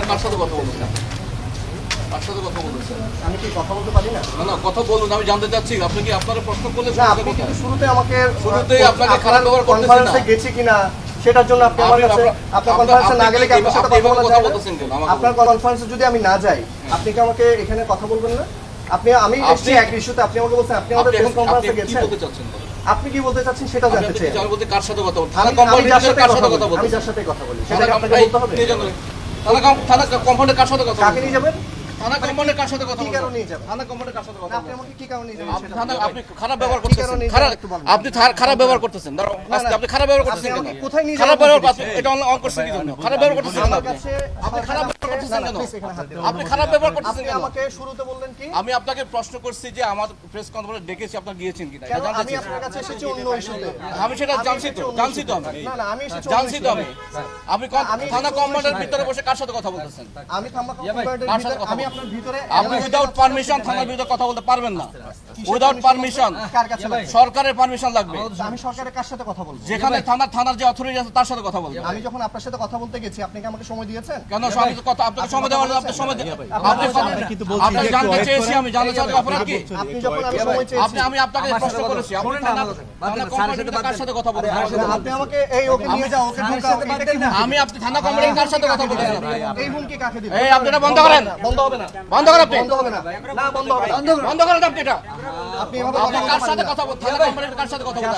কার সাথে কথা বলছেন? কার সাথে কথা বলছেন? আমি কি কথা বলতে পারি না? না না, কথা বলুন, আমি জানতে চাচ্ছি আপনি কি আপনারা প্রশ্ন করলে না, আপনি কিন্তু শুরুতে আমাকে আপনাকে খারাপ ব্যবহার করতেছেন কনফারেন্সে না। গেছি কিনা সেটার জন্য আপনি আমার কাছে আপনার কনফারেন্সে না গেলে কি আপনার সাথে কথা বলা যায় না? আপনার কনফারেন্সে যদি আমি না যাই আপনি কি আমাকে এখানে কথা বলবেন না? আমি এসেছি এক ইস্যুতে, আপনি আমাকে বলছেন আপনি আমাদের প্রেস কনফারেন্সে গেছেন। আপনি কি বলতে চাচ্ছেন সেটা জানতে চাই। আমি বলতে কার সাথে কথা বলছেন? আমি যার সাথে কথা বলি সেটা আপনাকে বলতে হবে। থানা কম্পাউন্ডে কার সাথে কথা কাকে নিয়ে যাবেন? থানা কম্পাউন্ডে কার সাথে কথা কি কারণে নিয়ে যাবেন? থানা কম্পাউন্ডে কার সাথে কথা আপনি আমাকে কি কারণে নিয়ে যাবেন সেটা থানা বলুন। আপনি খারাপ ব্যবহার করতেছেন, আপনি খারাপ ব্যবহার করতেছেন। দাঁড়াও, আপনি খারাপ ব্যবহার করতেছেন কেন? আমাকে কোথায় নিয়ে খারাপ যাবেন? ব্যবহার করতেছেন, এটা অন করছেন কি জন্য? খারাপ ব্যবহার করতেছেন কেন? আমার কাছে আপনি খারাপ ব্যবহার করতেছেন কেন? প্লিজ এখানে হাত দিবেন। আপনি খারাপ ব্যবহার করতেছেন আপনি কেন? আমাকে শুরুতে বললেন কি? আমি আপনাকে প্রশ্ন করছি যে আমার প্রেস কনফারেন্স ডেকেছি, আপনারা গিয়েছেন কিনা এটা কেন জানতে আমি চাই। আপনার কাছে এসেছি অন্য ইস্যুতে? আমি সেটা জানছি তো আমি না না, আমি এসেছি জানছি তো আমি। আপনি আমি থানা এসেছি কমান্ডের অন্য ভিতরে বসে কার সাথে কথা বলতেছেন? আমি থাম্বা কম্পাউন্ডারের কার সাথে ভিতরে কথা আমি বলছেন? আপনার ভিতরে আপনি উইদাউট পারমিশন থানার ভিতরে কথা বলতে পারবেন না। উইদাউট পারমিশন কার কাছে লাগবে? সরকারের পারমিশন লাগবে। আমি সরকারের কার সাথে কথা বলবো? যেখানে থানার যে অথরিটি আছে তার সাথে কথা বলবেন। আমি যখন আপনার সাথে কথা বলতে গেছি আপনি কি আমাকে সময় দিয়েছেন? কেন আমি তো কথা আপনাকে সময় দেওয়ার জন্য আপনি সময় আপনি জানতে চেয়েছি, আমি জানতে চাই অপরাধ কি? আপনি যখন আমি সময় চেয়েছি আমি আপনাকে প্রশ্ন করেছি আপনি থানা কম্পাউন্ডের কার সাথে কথা বলছেন? আপনি আমাকে এই ওকে নিয়ে যাও, ওকে ঢুকাও, এটা কি হুমকি? আমি আপনি থানা কম্পাউন্ডের কার সাথে কথা বলছেন? এই হুমকি কাকে দিবেন? এই আপনি এটা বন্ধ করেন, বন্ধ হবে না, বন্ধ করেন আপনি, বন্ধ হবে না, না বন্ধ হবে না। বন্ধ করেন আপনি এটা। আপনি এভাবে আপনি কথা কার বলতে সাথে পারেন না। কথা বলছেন? থানা কম্পাউন্ডের কার সাথে কথা বলছেন?